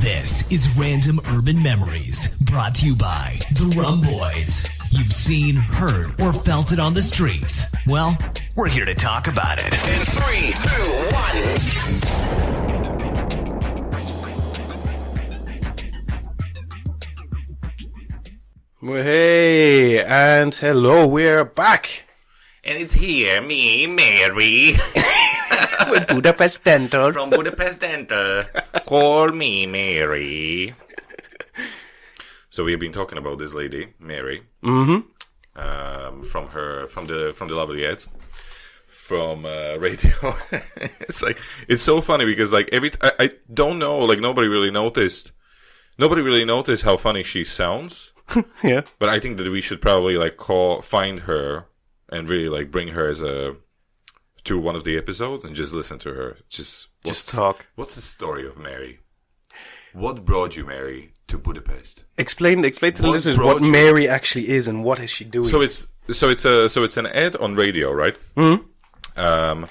This is Random Urban Memories, brought to you by The Rum Boys. You've seen, heard, or felt it on the streets. Well, we're here to talk about it. In 3, 2, 1. Well, hey, and hello, we're back. And it's here, me, Mary. With Budapest Dental. From Budapest Dental. Call me Mary. So we have been talking about this lady, Mary. Mm-hmm. From the lovely ads. From radio. It's so funny because I don't know, nobody really noticed how funny she sounds. Yeah. But I think that we should probably find her and really bring her to one of the episodes and just listen to her. Just talk. What's the story of Mary? What brought you, Mary, to Budapest? Explain to the listeners what Mary actually is and what is she doing. So it's an ad on radio, right? Mm-hmm.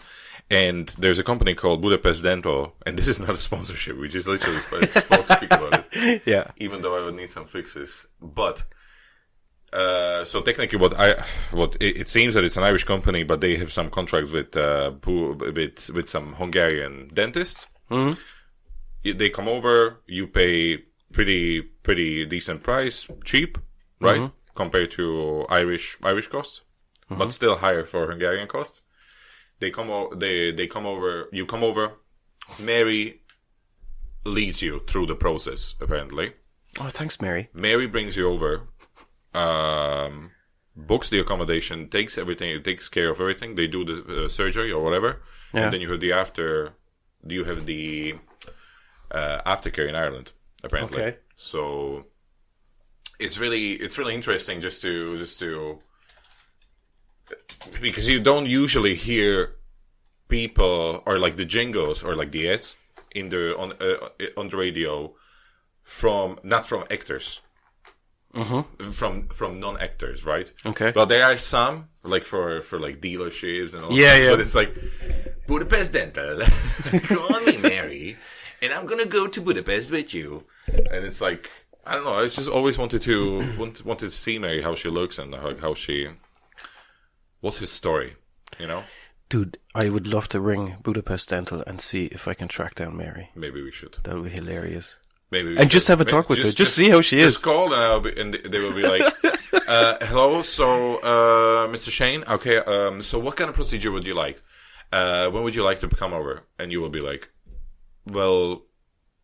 And there's a company called Budapest Dental, and this is not a sponsorship. We just literally speak about it. Yeah. Even though I would need some fixes, but so technically, it seems that it's an Irish company, but they have some contracts with some Hungarian dentists. Mm-hmm. They come over, you pay pretty decent price, cheap, right, mm-hmm. compared to Irish costs, mm-hmm. but still higher for Hungarian costs. They come over. You come over. Mary leads you through the process. Apparently. Oh, thanks, Mary. Mary brings you over. Books the accommodation, takes care of everything. They do the surgery or whatever, yeah. And then you have the aftercare in Ireland. Apparently, okay. So it's really interesting just to. Because you don't usually hear people or the jingles or the ads on the radio not from actors, mm-hmm. from non-actors, right? Okay. Well, there are some for dealerships and all. Yeah, that, yeah. But it's Budapest Dental, call me Mary, and I'm gonna go to Budapest with you. And it's I don't know. I just always wanted to see Mary, how she looks and how she. What's his story, Dude, I would love to ring Budapest Dental and see if I can track down Mary. Maybe we should. That would be hilarious. Maybe we and should. Just have a talk with her. Just see how she is. Just call and they will be hello, so, Mr. Shane, okay, so what kind of procedure would you like? When would you like to come over? And you will be well,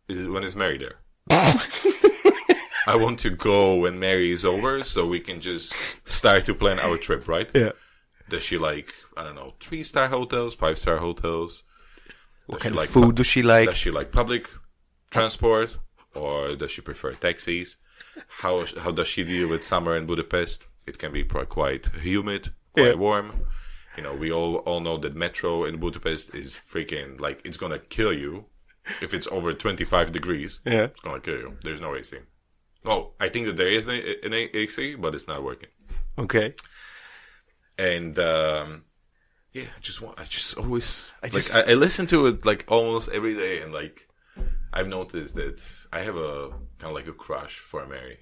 when is Mary there? I want to go when Mary is over so we can just start to plan our trip, right? Yeah. Does she I don't know, 3-star hotels, 5-star hotels? What kind of food does she like? Does she like public transport? Or does she prefer taxis? How does she deal with summer in Budapest? It can be quite humid, quite warm. We all know that metro in Budapest is freaking, it's gonna kill you. If it's over 25 degrees, yeah. It's gonna kill you. There's no AC. Oh, I think that there is an AC, but it's not working. Okay. And I listen to it almost every day, and I've noticed that I have a kind of a crush for Mary.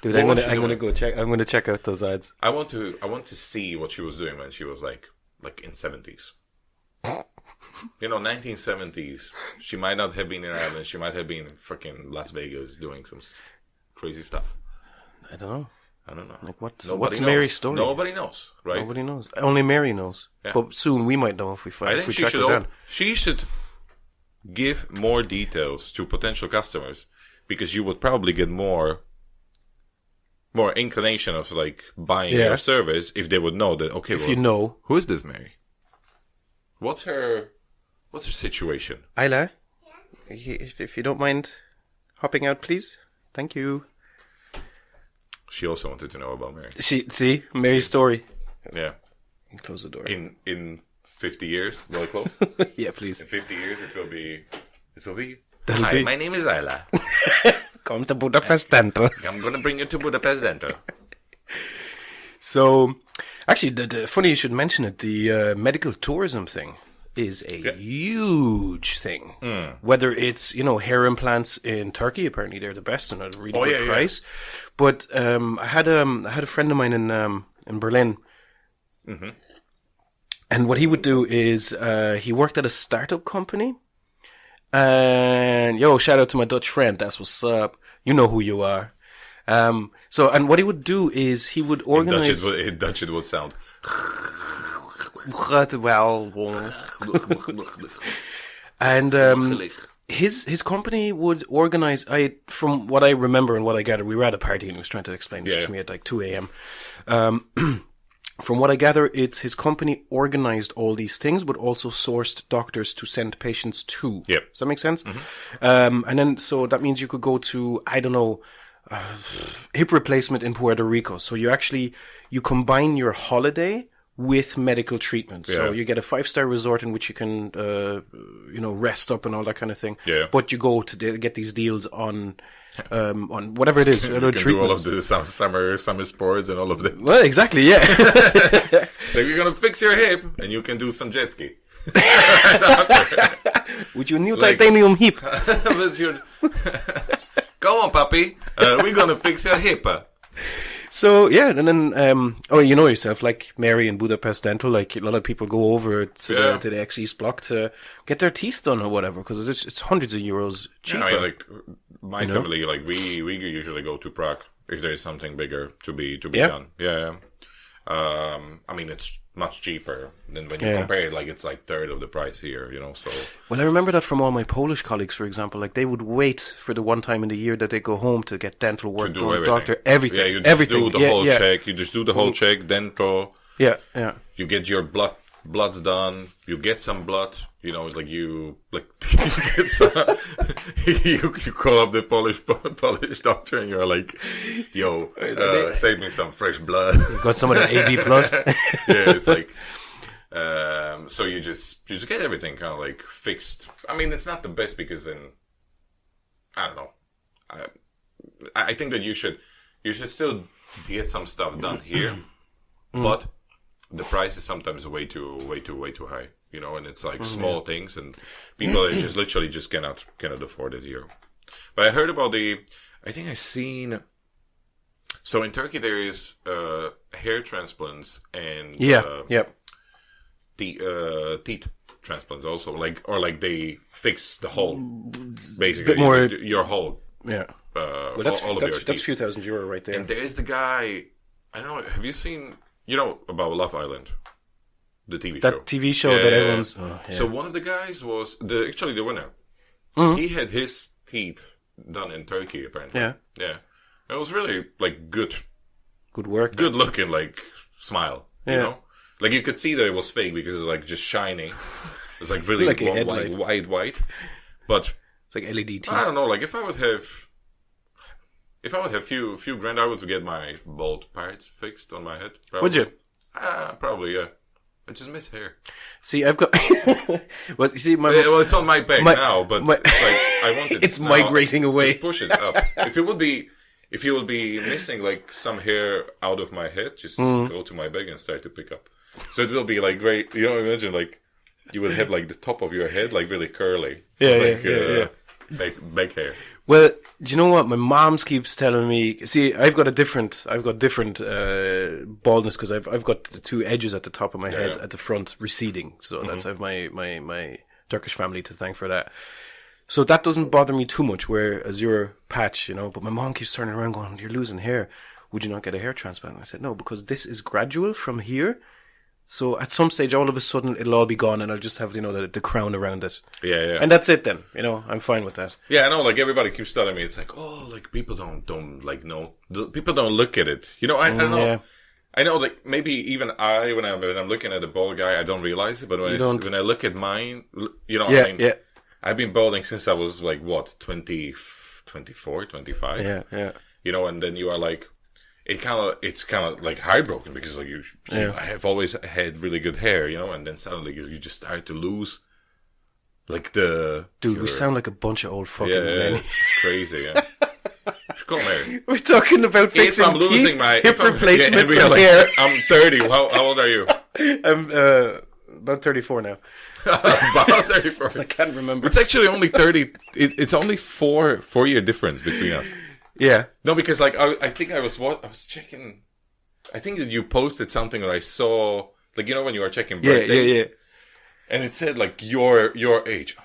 Dude, I'm gonna go check. I'm gonna check out those ads. I want to see what she was doing when she was in 70s. 1970s. She might not have been in Ireland. She might have been in fucking Las Vegas doing some crazy stuff. I don't know. What's knows. Mary's story? Nobody knows, right? Nobody knows. Only Mary knows. Yeah. But soon we might know if we find. I think she should give more details to potential customers, because you would probably get more inclination of buying your service if they would know that. Okay, if you know, who is this Mary? What's her situation? Isla, if you don't mind hopping out, please. Thank you. She also wanted to know about Mary. See Mary's story. Yeah. And close the door. In 50 years, will I close? Yeah, please. In 50 years, it will be. Hi, my name is Isla. Come to Budapest Dental. I'm gonna bring you to Budapest Dental. So, actually, the funny you should mention it. The medical tourism thing. is a huge thing. Whether it's, hair implants in Turkey, apparently they're the best and at a really good price. Yeah. But I had a friend of mine in Berlin. Mm-hmm. And what he would do is he worked at a startup company. And shout out to my Dutch friend. That's what's up. You know who you are. And what he would do is he would organize. In Dutch it would sound. And his company would organize. From what I remember and what I gathered, we were at a party and he was trying to explain this to me at like 2 a.m. From what I gather, it's his company organized all these things, but also sourced doctors to send patients to. Yep. Does that make sense? Mm-hmm. And then, so that means you could go to, I don't know, hip replacement in Puerto Rico. So you combine your holiday with medical treatment. So you get a 5-star resort in which you can, rest up and all that kind of thing. Yeah. But you go to get these deals on whatever it is. You can do all of the summer sports and all of that. Well, exactly, yeah. So you're going to fix your hip and you can do some jet ski. With your new titanium hip. Go on, puppy. We're going to fix your hip. So, yeah, and then, you know yourself, like Mary in Budapest Dental, like a lot of people go over to the X-East block to get their teeth done or whatever, because it's hundreds of euros cheaper. Yeah, like my family, like we usually go to Prague if there is something bigger to be done. Yeah. I mean, it's much cheaper than when you compare it, like it's like third of the price here, so. Well, I remember that from all my Polish colleagues, for example, like they would wait for the one time in the year that they go home to get dental work done, doctor, everything. Yeah, you just do the whole check. You just do the whole check, dental. Yeah. You get your bloods done. You get some blood. Like you get some. you call up the Polish doctor and you're like, "Yo, save me some fresh blood." Got some of the AB plus. Yeah, it's like. So you just get everything kind of like fixed. I mean, it's not the best because then I don't know. I think that you should still get some stuff done here, but the price is sometimes way too high, and it's like small things and people are just literally just cannot afford it here. But I heard about I think I've seen, so in Turkey there is hair transplants and teeth transplants also, like they fix the whole, basically more, your whole well, that's a few thousand euro right there. And there is the guy, I don't know, have you seen about Love Island, the TV show? That TV show that everyone's... So one of the guys was the winner. Mm-hmm. He had his teeth done in Turkey, apparently. Yeah. It was really, good work. Good looking, smile, Like, you could see that it was fake because it's, just shiny. It's, really white. But... It's like LED teeth. I don't know, if I would have... If I would have few grand, I would get my bald parts fixed on my head. Probably. Would you? Probably, yeah. I just miss hair. See, I've got... well, it's on my back now, but it's I want it. It's migrating away. Just push it up. If you would be missing some hair out of my head, just go to my back and start to pick up. So it will be great. Imagine you would have the top of your head really curly. Yeah. Back hair. Well, do you know what? My mom keeps telling me. See, I've got different baldness because I've got the two edges at the top of my head at the front receding. So that's I have my Turkish family to thank for that. So that doesn't bother me too much. Whereas your patch, But my mom keeps turning around going, "You're losing hair. Would you not get a hair transplant?" And I said, "No, because this is gradual from here." So at some stage, all of a sudden, it'll all be gone, and I'll just have the crown around it. Yeah. And that's it then. I'm fine with that. Yeah, I know. Everybody keeps telling me, it's people don't know. People don't look at it. I don't know. Yeah. I know, maybe even when I'm looking at a bald guy, I don't realize it. But when I look at mine, I've been balding since I was 24, 25. Yeah. And then you are it's kind of heartbroken because I have always had really good hair, and then suddenly you just start to lose we sound like a bunch of old fucking men. It's crazy. Yeah. Come here. We're talking about fixing if I'm losing hip replacements and hair. I'm 30. How old are you? I'm about 34 now. About 34. I can't remember. It's actually only 30. It's only 4-year difference between us. Yeah. No, because like I think I was checking. I think that you posted something that I saw, like, you know, when you are checking birthdays. Yeah. And it said like your age. I'm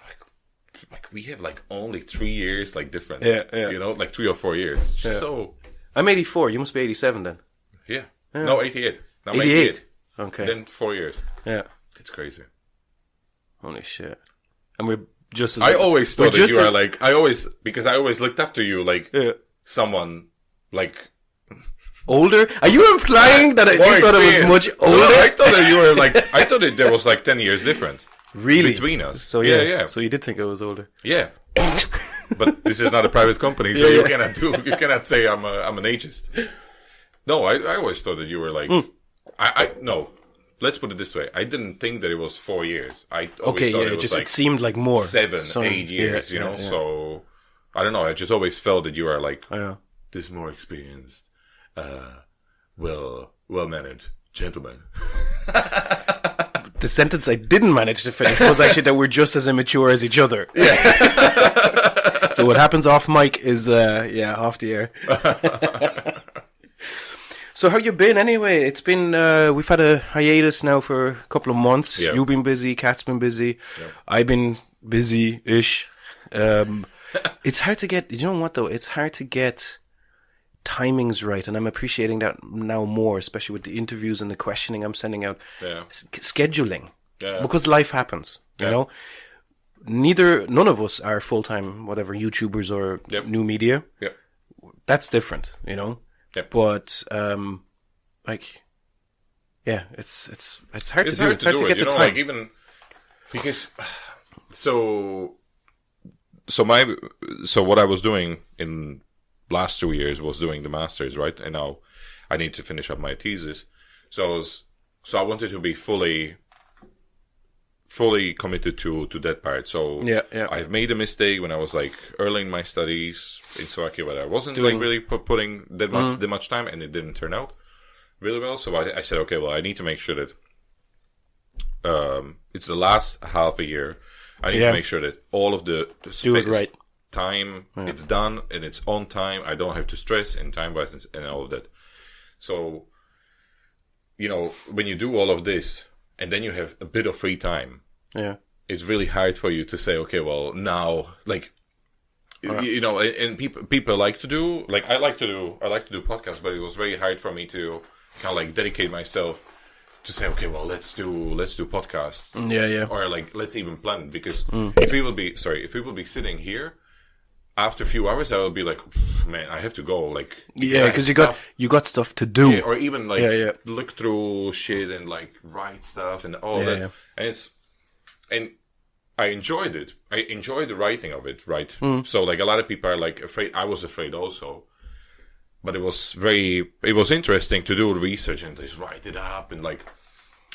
like we have like only 3 years like difference. Yeah. You know, like 3 or 4 years. Yeah. So I'm 84. You must be 87 then. Yeah. No, 88. I'm 88. Okay. Then 4 years. Yeah. It's crazy. Holy shit. And we're just as... I always thought that you are like... Because I always looked up to you like someone like... Older? Are you implying that you thought I was much older? No, I thought that you were like... I thought that there was like 10 years difference. Really? Between us. So yeah. So you did think I was older? Yeah. But this is not a private company, so you cannot say I'm an ageist. No, I always thought that you were like... No. Let's put it this way. I didn't think that it was 4 years. I always thought it was like... It seemed like more. 7-8 years, you know? Yeah. So, I don't know. I just always felt that you are like this more experienced, well-mannered gentleman. The sentence I didn't manage to finish was actually that we're just as immature as each other. Yeah. So what happens off mic is, off the air. So how you been anyway? It's been, we've had a hiatus now for a couple of months. Yeah. You've been busy, Kat's been busy. Yeah. I've been busy-ish. It's hard to get, you know what though? It's hard to get timings right, and I'm appreciating that now more, especially with the interviews and the questioning I'm sending out. Yeah. Scheduling. Yeah. Because life happens, you know? None of us are full-time, whatever, YouTubers or new media. Yep. That's different, you know? Yep. But, it's hard to do. It's hard to get the time. Like even, because, so what I was doing in last 2 years was doing the masters, right? And now I need to finish up my thesis. So I wanted to be fully committed to that part. So I've made a mistake when I was like early in my studies in Slovakia, but I wasn't like really putting that much time, and it didn't turn out really well. So I said, okay, well, I need to make sure that it's the last half a year. I need to make sure that all of the space, time, it's done and it's on time. I don't have to stress and time-wise and all of that. So, you know, when you do all of this and then you have a bit of free time, it's really hard for you to say, okay, well, now, like, you know, and people like to do, like, I like to do podcasts, but it was very hard for me to kind of like dedicate myself to say, okay, well, let's do podcasts. Or like, let's even plan it, because if we will be sitting here, after a few hours, I will be like, man, I have to go. Like, because you got stuff to do. Yeah, or even like look through shit and like write stuff and all that. Yeah. And I enjoyed it. I enjoyed the writing of it, right? So like a lot of people are like afraid. I was afraid also, but it was interesting to do research and just write it up. And like,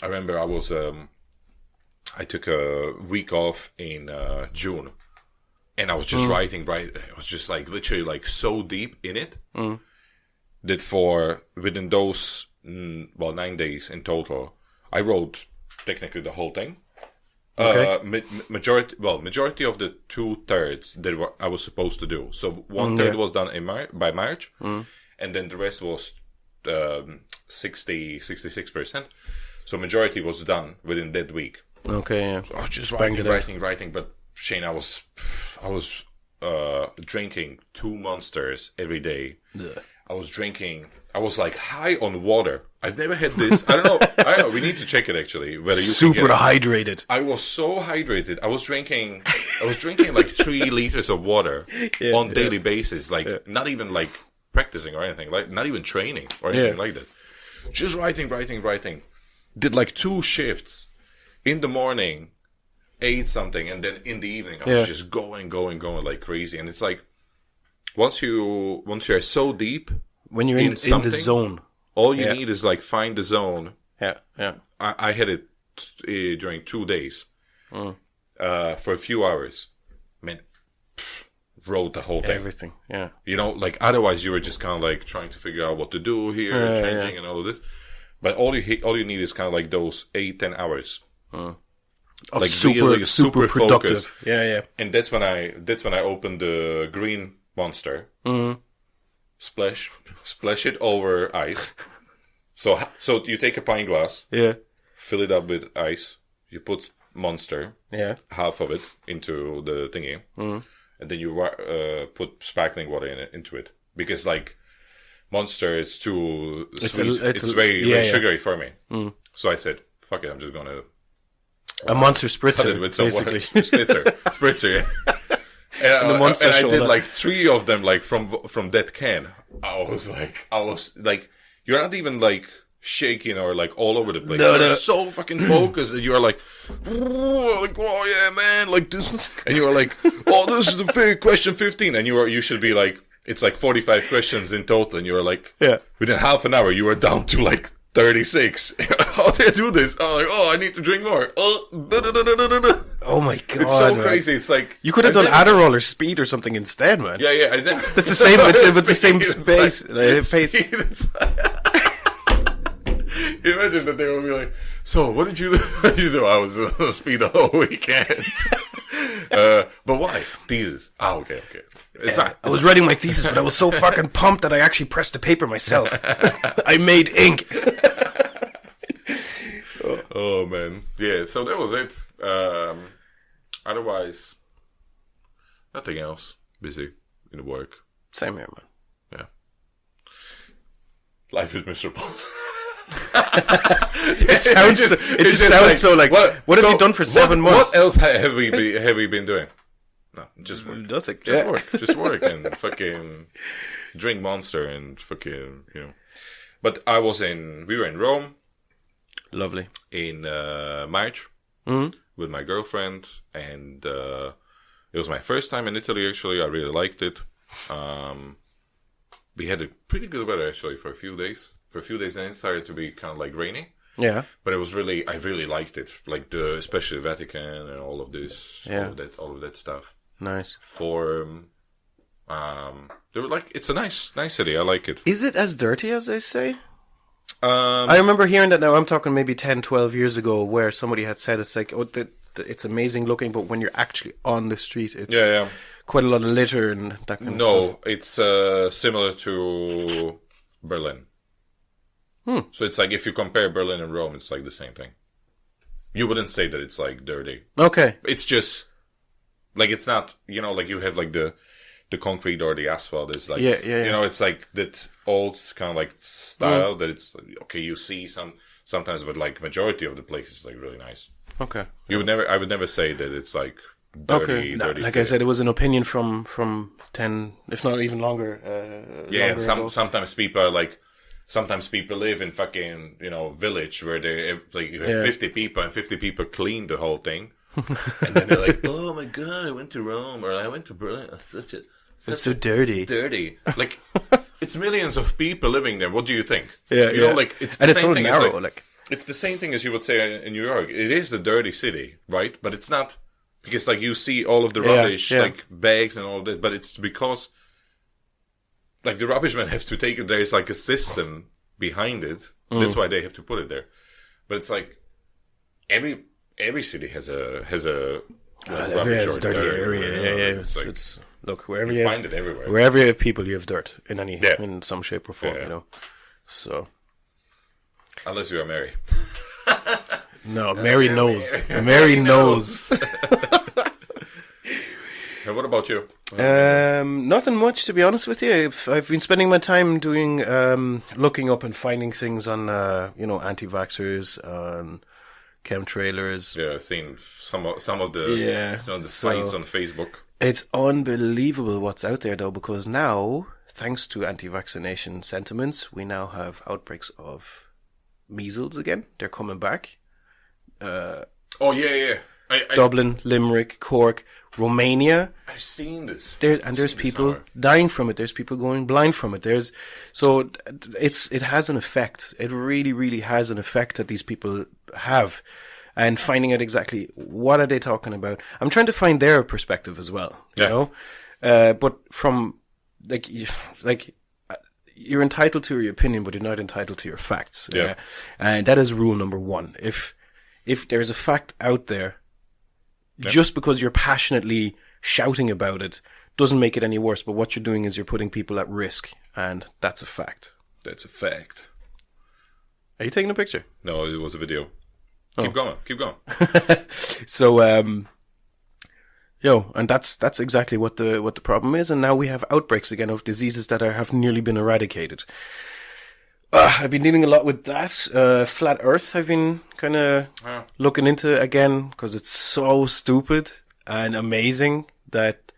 I remember I took a week off in June. And I was just writing. It was just like literally like so deep in it that within those 9 days in total, I wrote technically the whole thing. Okay. Majority of the 2/3 that I was supposed to do. So 1/3 was done by March, and then the rest was 66%. So majority was done within that week. Okay. Yeah. So I was just writing, but. Shane, I was drinking 2 Monsters every day. Ugh. I was like high on water. I've never had this. I don't know. We need to check it actually. Whether you super hydrated. I was so hydrated. I was drinking like 3 liters of water on daily basis. Like not even like practicing or anything. Like not even training or anything like that. Just writing. Did like 2 shifts in the morning. Ate something, and then in the evening I was just going like crazy. And it's like once you're so deep, when you're in the zone, all you need is like find the zone. Yeah. I had it during 2 days, for a few hours. Man, wrote the whole thing. Everything. Yeah. You know, like otherwise you were just kind of like trying to figure out what to do here, changing and all of this. But all you need is kind of like those 8-10 hours. Of like super, really super productive. focused. Yeah. And that's when I opened the green monster. Splash it over ice. So you take a pint glass, fill it up with ice. You put monster, half of it into the thingy, and then you put sparkling water into it because like monster is too sweet. It's very sugary for me. So I said, "Fuck it, I'm just gonna." A monster spritzer, cut it with some basically. Spritzer. And I did like 3 of them, like from that can. I was like, you're not even like shaking or like all over the place. You're so fucking focused that you are like, oh yeah, man, like this, and you are like, oh, this is the question 15, and you should be like, it's like 45 questions in total, and you are like, within half an hour, you are down to like 36. How did I do this? I'm like, I need to drink more. Oh my god! It's so crazy. It's like you could have done Adderall or speed or something instead, man. Yeah. It's the same. It's the same space. Pace. Imagine that they would be like, "So, what did you do?" I was on speed the whole weekend. But why? Thesis. Oh, okay. I was writing my thesis, but I was so fucking pumped that I actually pressed the paper myself. I made ink. Oh man, yeah. So that was it. Otherwise, nothing else. Busy in the work. Same here, man. Yeah. Life is miserable. It just sounds so like. What have you done for 7 months? What else have we been doing? No, just work. Nothing. Just work and fucking drink Monster and fucking But we were in Rome. Lovely. In March with my girlfriend, and it was my first time in Italy. Actually, I really liked it. We had a pretty good weather actually for a few days. Then it started to be kind of like rainy. Yeah. But I really liked it. Like especially the Vatican and all of this, all of that stuff. Nice. They were like, it's a nice city. I like it. Is it as dirty as they say? I remember hearing that now. I'm talking maybe 10, 12 years ago, where somebody had said it's like, it's amazing looking, but when you're actually on the street, it's quite a lot of litter and that kind of stuff. No, it's similar to Berlin. So it's like if you compare Berlin and Rome, it's like the same thing. You wouldn't say that it's like dirty. Okay. It's just like it's not, like you have like the concrete or the asphalt is like, it's like that old kind of like style that it's like, okay, you see sometimes, but like majority of the places is like really nice. Okay. I would never say that it's like dirty. Okay. Like I said, it was an opinion from 10, if not even longer. Sometimes people are like, sometimes people live in fucking, village where they like you have 50 people and 50 people clean the whole thing. And then they're like, oh my god, I went to Rome or I went to Berlin. It's so dirty. Dirty. Like, it's millions of people living there. What do you think? Yeah. Like, it's the same thing narrow, as it's the same thing as you would say in New York. It is a dirty city, right? But it's not because like you see all of the rubbish, like bags and all that, but it's because like the rubbish men have to take it. There's like a system behind it. That's why they have to put it there. But it's like every city has a like rubbish or dirty dirt. area. It's look, wherever you you find it everywhere. Wherever you have people, you have dirt in some shape or form. So unless you are Mary. No, Mary knows. Mary knows. And what about you? Nothing much, to be honest with you. I've been spending my time doing looking up and finding things on anti-vaxxers, on chemtrailers. Yeah, I've seen some of the sites on Facebook. It's unbelievable what's out there, though, because now, thanks to anti-vaccination sentiments, we now have outbreaks of measles again. They're coming back. Dublin, Limerick, Cork, Romania. I've seen this. There's people dying from it. There's people going blind from it. It has an effect. It really, really has an effect that these people have. And finding out exactly what are they talking about. I'm trying to find their perspective as well. You know? But from you're entitled to your opinion, but you're not entitled to your facts. Yeah. And that is rule number 1. If if there's a fact out there, just because you're passionately shouting about it doesn't make it any worse. But what you're doing is you're putting people at risk, and that's a fact. That's a fact. Are you taking a picture? No, it was a video. Keep going. So, and that's exactly what the problem is. And now we have outbreaks again of diseases that have nearly been eradicated. I've been dealing a lot with that. Flat Earth, I've been kind of looking into again because it's so stupid and amazing that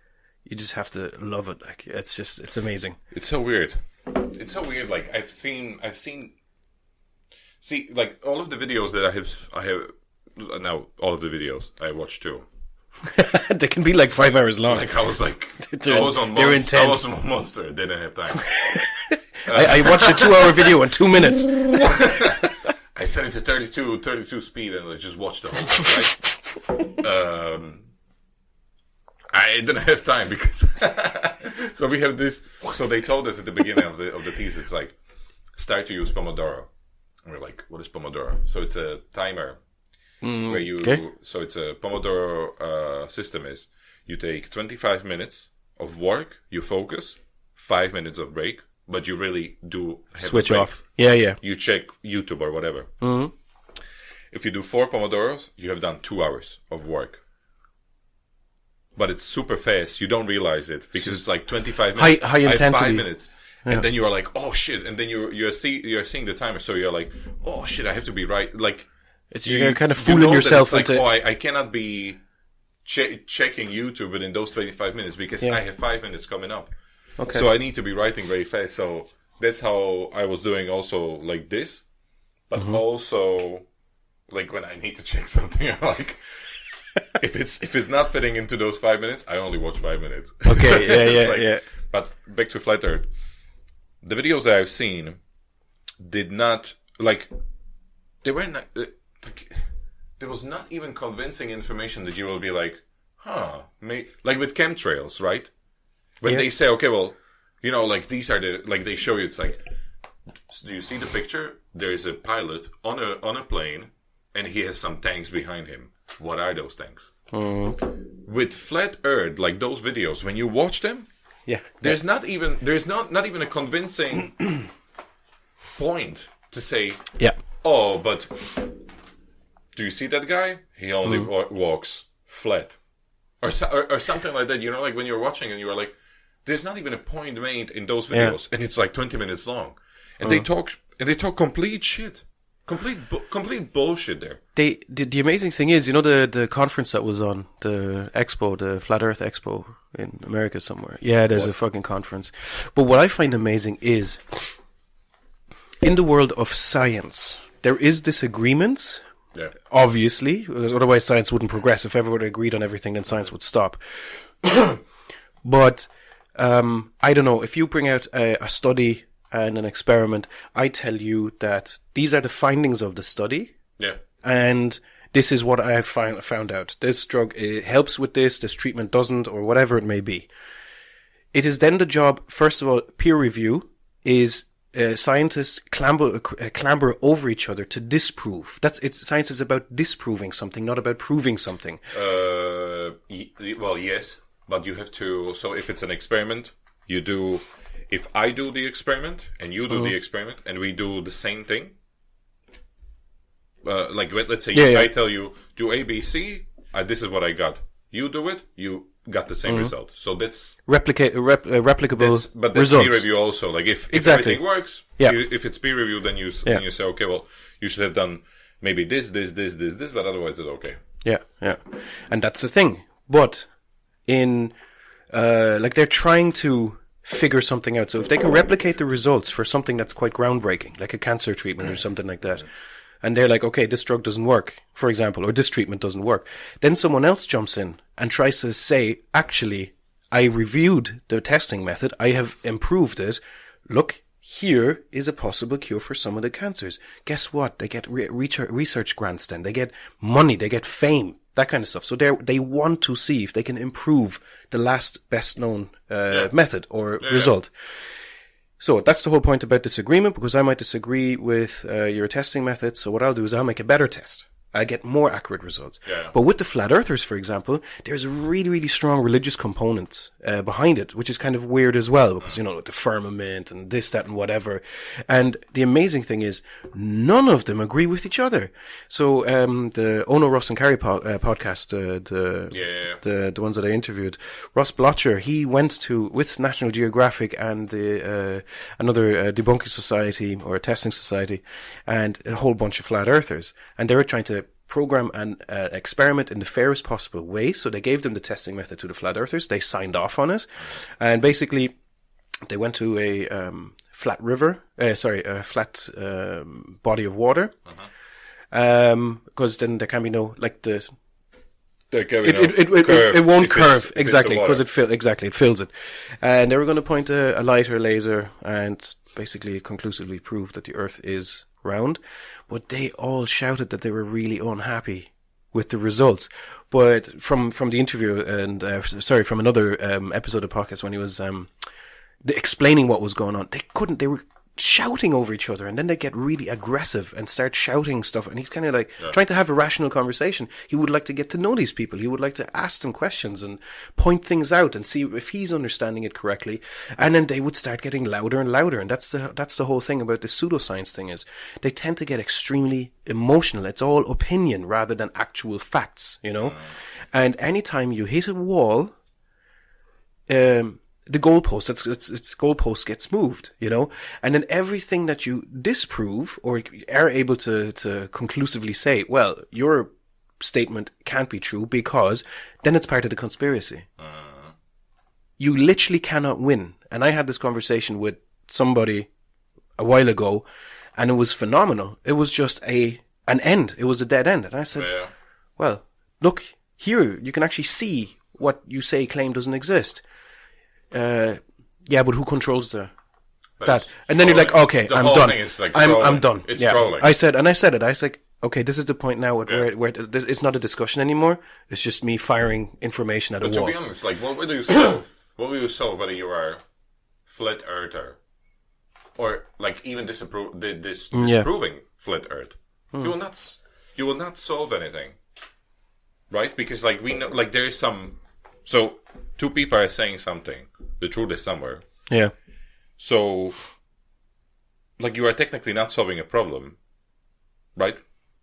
you just have to love it. Like it's amazing. It's so weird. Like I've seen. See, like all of the videos that I have now. All of the videos I watched too. They can be like 5 hours long. Like I was on Monster. Didn't have time. I watched a 2-hour video in 2 minutes. I set it to 32 speed and I just watched the whole thing, right? I didn't have time because so we have this. So they told us at the beginning of the thesis, it's like start to use Pomodoro. And we're like, what is Pomodoro? So it's a timer where you. Okay. So it's a Pomodoro system. Is you take 25 minutes of work, you focus, 5 minutes of break, but you really do have switch off. Yeah. You check YouTube or whatever. Mm-hmm. If you do 4 Pomodoros, you have done 2 hours of work. But it's super fast. You don't realize it because it's like 25 minutes. High intensity. 5 minutes. Yeah. And then you are like, oh shit. And then you're seeing the timer. So you're like, oh shit, I have to be right. Like, you're kind of fooling yourself into. Like, I cannot be checking YouTube within those 25 minutes because I have 5 minutes coming up. Okay. So I need to be writing very fast. So that's how I was doing also like this. But also, like when I need to check something, I'm like, if it's not fitting into those 5 minutes, I only watch 5 minutes. Okay, yeah. But back to Flat Earth. The videos that I've seen did not, like, they were not, there was not even convincing information that you will be like, like with chemtrails, right? When they say, okay, well, you know, like these are like they show you, it's like, do you see the picture? There is a pilot on a plane and he has some tanks behind him. What are those tanks? With Flat Earth, like those videos, when you watch them, there's not even a convincing point to say, oh, but do you see that guy? He only walks flat, or something like that. You know, like when you're watching and you're like, there's not even a point made in those videos, and it's like 20 minutes long, and they talk complete shit. Complete bullshit there. The amazing thing is, you know, the conference that was on, the expo, the Flat Earth Expo in America somewhere. Yeah, there's a fucking conference. But what I find amazing is, in the world of science, there is disagreements. Yeah. Obviously, because otherwise science wouldn't progress. If everyone agreed on everything, then science would stop. But, I don't know, if you bring out a study and an experiment, I tell you that these are the findings of the study. Yeah. And this is what I found out. This drug helps with this treatment doesn't, or whatever it may be. It is then the job, first of all, peer review is scientists clamber over each other to disprove. Science is about disproving something, not about proving something. Well, yes, but you have to, so if it's an experiment, you do. If I do the experiment and you do the experiment and we do the same thing, like let's say I tell you do A, B, C, this is what I got. You do it, you got the same result. So that's replicable. But that's results. peer review also. Like if everything works, if it's peer review, then you say okay, well you should have done maybe this, but otherwise it's okay. Yeah, and that's the thing. But in like they're trying to figure something out. So if they can replicate the results for something that's quite groundbreaking, like a cancer treatment or something like that, and they're like, okay, this drug doesn't work, for example, or this treatment doesn't work, then someone else jumps in and tries to say, actually, I reviewed the testing method, I have improved it, look, here is a possible cure for some of the cancers. Guess what? They get research grants then, they get money, they get fame, that kind of stuff. So they want to see if they can improve the last best known method or result. So that's the whole point about disagreement, because I might disagree with your testing method. So what I'll do is I'll make a better test. get more accurate results. Yeah. But with the flat earthers, for example, there's a really, really strong religious component behind it, which is kind of weird as well, because, with the firmament and this, that, and whatever. And the amazing thing is, none of them agree with each other. So, the Ono, Ross and Carey podcast, the ones that I interviewed, Ross Blotcher, he went with National Geographic and another debunking society or a testing society and a whole bunch of flat earthers. And they were trying to program an experiment in the fairest possible way. So they gave them the testing method to the flat earthers. They signed off on it. And basically, they went to a flat body of water. Because then there can be no, it won't curve exactly because it fills it, and they were going to point a lighter laser and basically conclusively prove that the Earth is round, but they all shouted that they were really unhappy with the results. But from the interview and from another episode of podcast when he was explaining what was going on, they were shouting over each other, and then they get really aggressive and start shouting stuff, and he's kind of trying to have a rational conversation. He would like to get to know these people. He would like to ask them questions and point things out and see if he's understanding it correctly. And then they would start getting louder and louder, and that's the whole thing about the pseudoscience thing is they tend to get extremely emotional. It's all opinion rather than actual facts, And anytime you hit a wall, the goalpost, its goalpost gets moved, and then everything that you disprove or are able to conclusively say, well, your statement can't be true because then it's part of the conspiracy. You literally cannot win. And I had this conversation with somebody a while ago, and it was phenomenal. It was just an end. It was a dead end. And I said, well, look, here, you can actually see what you claim doesn't exist. But who controls that? And then you're like, okay, I'm done. I'm done. It's trolling. I said it. I was like, okay, this is the point now where it's not a discussion anymore. It's just me firing information at a wall. To be honest, what would you solve? What would you solve whether you are flat earther or even disproving flat Earth? You will not solve anything, right? Because we know there is some. So two people are saying something. The truth is somewhere. Yeah. So, you are technically not solving a problem, right?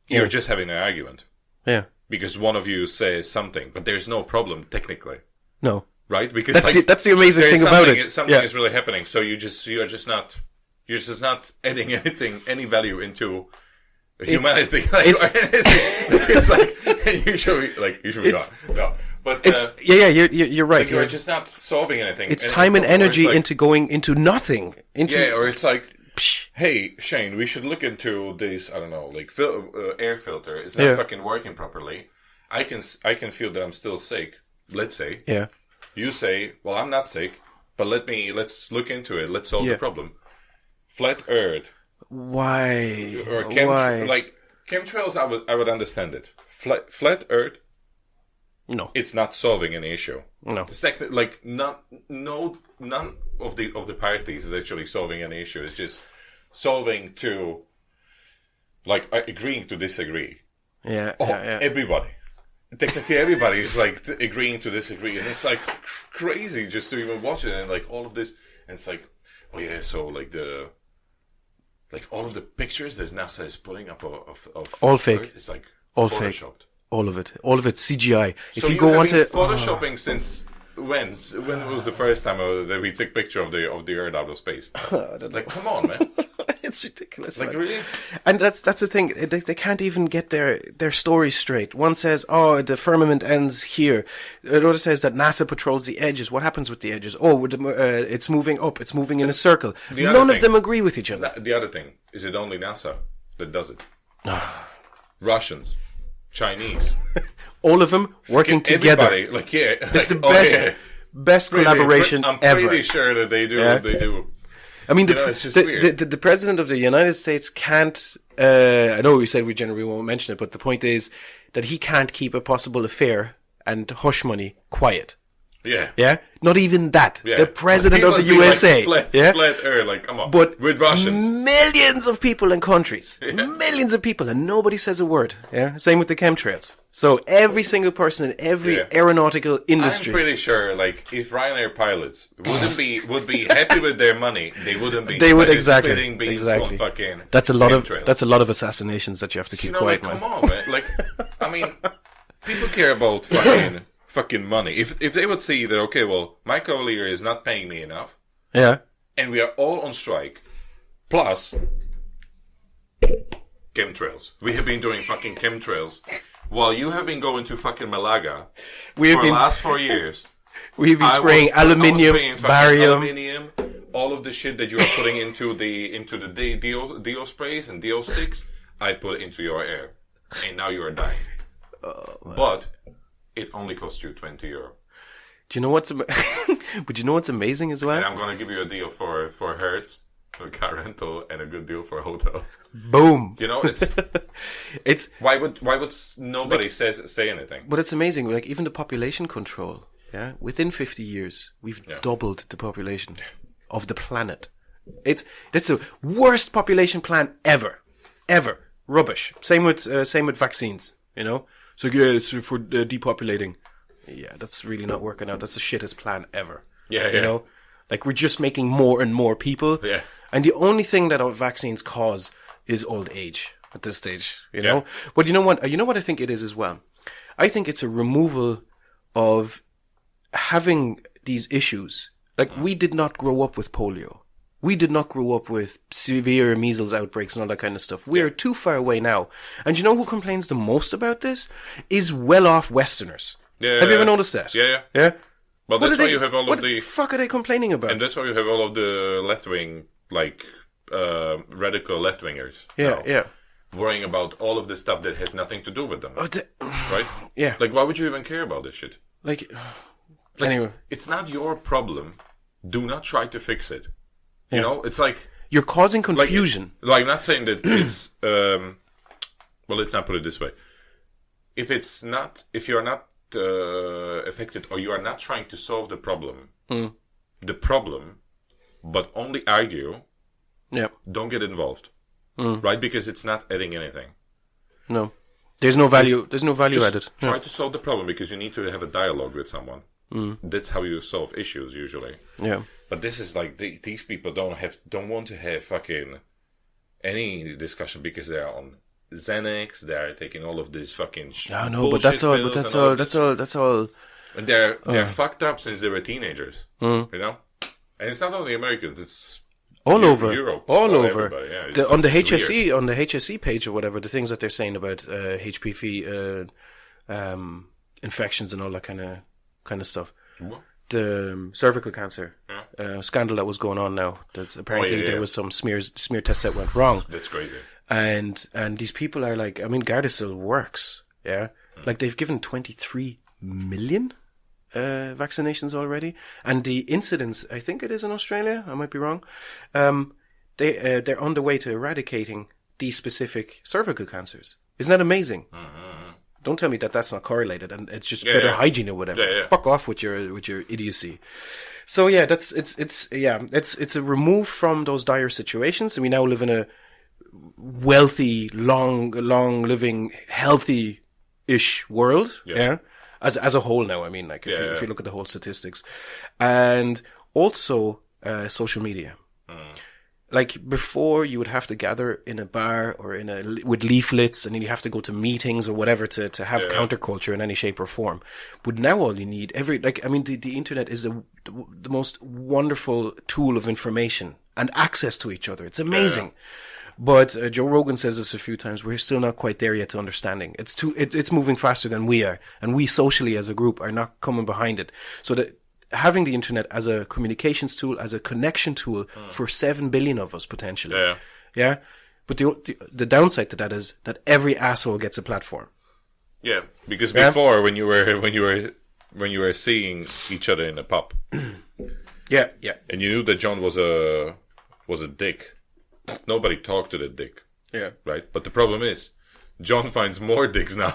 You're just having an argument. Yeah. Because one of you says something, but there's no problem technically. No. Right? Because that's the amazing thing about it. Something is really happening. So you're just not adding any value into humanity. You should be gone. No. But you're right. You're just not solving anything. It's time and energy into going into nothing. Or it's hey, Shane, we should look into this. I don't know, air filter. It's not fucking working properly. I can feel that I'm still sick. Let's say. Yeah. You say, well, I'm not sick, but let's look into it. Let's solve the problem. Flat Earth. Why? Or chemtrails, I would understand it. Flat Earth. No, it's not solving any issue. No, it's none of the parties is actually solving any issue. It's just solving to agreeing to disagree. Yeah, everybody. Technically, everybody is agreeing to disagree, and it's crazy just to even watch it and all of this. And it's so all of the pictures that NASA is putting up of all fake. Earth, it's all photoshopped. Fake. All of it CGI. So if you go on to photoshopping since when? When was the first time that we took picture of the Earth out of space? Come on, man. It's ridiculous. Really? And that's the thing. They can't even get their stories straight. One says, "Oh, the firmament ends here." The other says that NASA patrols the edges. What happens with the edges? Oh, it's moving up. It's moving in a circle. None of them agree with each other. The other thing is it only NASA that does it. Russians. Chinese, all of them working together. It's the best collaboration I'm ever. I'm pretty sure that they do. Yeah. They do. I mean, the president of the United States can't. I know we said we generally won't mention it, but the point is that he can't keep a possible affair and hush money quiet. Yeah. Yeah, not even that. Yeah. The president of the People be USA. Like yeah, flat earth, like, come on. but with Russians. millions of people in countries, millions of people, and nobody says a word. Yeah, same with the chemtrails. So every single person in every aeronautical industry. I'm pretty sure, like, if Ryanair pilots would be happy with their money, they wouldn't be. They would splitting beans on fucking. That's a lot of chemtrails. that's a lot of assassinations that you have to keep quiet, like, man. come on, man. Like, I mean, people care about fucking money. If they would see that, okay, well, my co-leader is not paying me enough, Yeah, and we are all on strike, plus chemtrails. We have been doing fucking chemtrails while you have been going to fucking Malaga for the last 4 years. We've been spraying aluminium, barium, aluminium, all of the shit that you are putting into the deo sprays and deo sticks. I put into your air, and now you are dying. But it only costs you €20. Do you know what's? But you know what's amazing as well? And I'm gonna give you a deal for Hertz, a car rental, and a good deal for a hotel. Boom. You know, it's It's why would nobody say anything? but it's amazing. Like even the population control. Yeah, within 50 years, we've doubled the population of the planet. It's the worst population plan ever. Rubbish. Same with vaccines. You know. So yeah, it's for depopulating. Yeah, that's really not working out. That's the shittest plan ever. Yeah. You know, like we're just making more and more people. Yeah. And the only thing that our vaccines cause is old age at this stage. You know. But you know what? You know what I think it is as well. I think it's a removal of having these issues. Like we did not grow up with polio. We did not grow up with severe measles outbreaks and all that kind of stuff. We are too far away now. And you know who complains the most about this? Is well-off Westerners. Yeah. Have you ever noticed that? Yeah. Yeah? Well, that's why you have all what of the the fuck are they complaining about? and that's why you have all of the left-wing, like radical left-wingers. Yeah, now, yeah. worrying about all of the stuff that has nothing to do with them. Right? Yeah. Like, why would you even care about this shit? Like, Like, anyway. it's not your problem. Do not try to fix it. You know, it's like You're causing confusion. Like, I'm not saying that it's well, let's not put it this way. If you're not affected, or you are not trying to solve the problem, but only argue, don't get involved, right? Because it's not adding anything. No. There's no value. There's no value added. Try to solve the problem, because you need to have a dialogue with someone. That's how you solve issues usually. Yeah. But this is like these people don't want to have fucking any discussion, because they are on Xanax. They are taking all of this fucking but that's all. And they're fucked up since they were teenagers. You know, and it's not only Americans. It's all over Europe, all over. Yeah, on the HSE page or whatever, the things that they're saying about HPV infections and all that kind of stuff. What? The cervical cancer scandal that was going on now. That's apparently there was some smear tests that went wrong. That's crazy. And these people are like, I mean, Gardasil works. Yeah, like they've given 23 million vaccinations already, and the incidence, I think it is in Australia. I might be wrong. They're on the way to eradicating these specific cervical cancers. Isn't that amazing? Don't tell me that that's not correlated and it's just better hygiene or whatever. Yeah. Fuck off with your idiocy. So yeah, it's a remove from those dire situations, and we now live in a wealthy, long living, healthy-ish world. Yeah. As a whole now, I mean, like if you look at the whole statistics, and also social media. Like before, you would have to gather in a bar or with leaflets, and then you have to go to meetings or whatever to have counterculture in any shape or form. But now all you need, the internet is the most wonderful tool of information and access to each other. It's amazing. Yeah. But Joe Rogan says this a few times. We're still not quite there yet to understanding. It's moving faster than we are, and we socially as a group are not coming behind it. So that having the internet as a communications tool, as a connection tool for 7 billion of us potentially. Yeah. But the downside to that is that every asshole gets a platform. Yeah, because before when you were seeing each other in a pub, and you knew that John was a dick. Nobody talked to the dick. Yeah. Right? But the problem is, John finds more dicks now.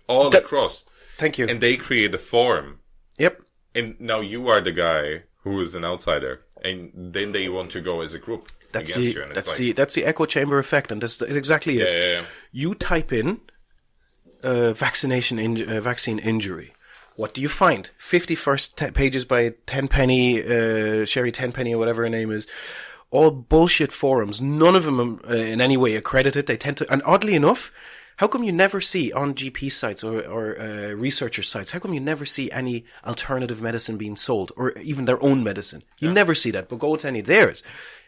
All across. Thank you. And they create a forum. Yep. And now you are the guy who is an outsider, and then they want to go as a group against you. And That's the echo chamber effect, and that's exactly it. Yeah. You type in vaccine injury. What do you find? 51st pages by Tenpenny, Sherry Tenpenny or whatever her name is. All bullshit forums. None of them in any way accredited. They tend to, and oddly enough, how come you never see on GP sites or researcher sites, how come you never see any alternative medicine being sold, or even their own medicine? You never see that, but go to any of theirs.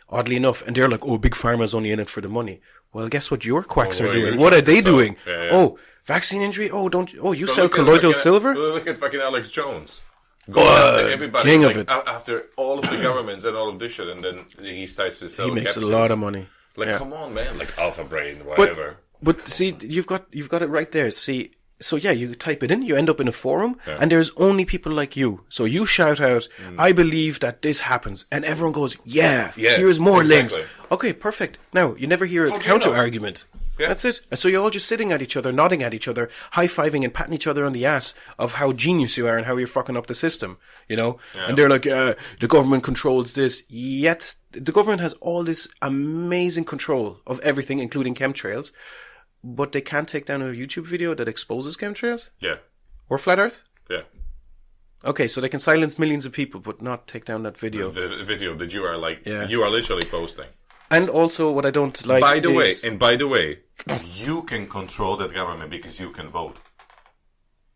Oddly enough, and they're like, oh, Big Pharma's only in it for the money. Well, guess what your quacks are doing? What are they doing? Yeah. Oh, vaccine injury? You sell colloidal silver? Look at fucking Alex Jones. Going after everybody, king of it. After all of the governments and all of this shit, and then he starts to sell capsules. He makes a lot of money. Like, come on, man. Like Alpha Brain, whatever. But see, you've got it right there. See, so yeah, you type it in, you end up in a forum, and there's only people like you. So you shout out, I believe that this happens, and everyone goes, yeah, here's more links. Okay, perfect. Now, you never hear a counter-argument. Yeah. That's it. And so you're all just sitting at each other, nodding at each other, high-fiving and patting each other on the ass of how genius you are and how you're fucking up the system, you know? Yeah. And they're like, the government controls this. Yet, the government has all this amazing control of everything, including chemtrails, but they can't take down a YouTube video that exposes chemtrails? Yeah. Or flat Earth? Yeah. Okay, so they can silence millions of people, but not take down that video. The video that you are you are literally posting. And also, what I don't like by the way, you can control that government because you can vote,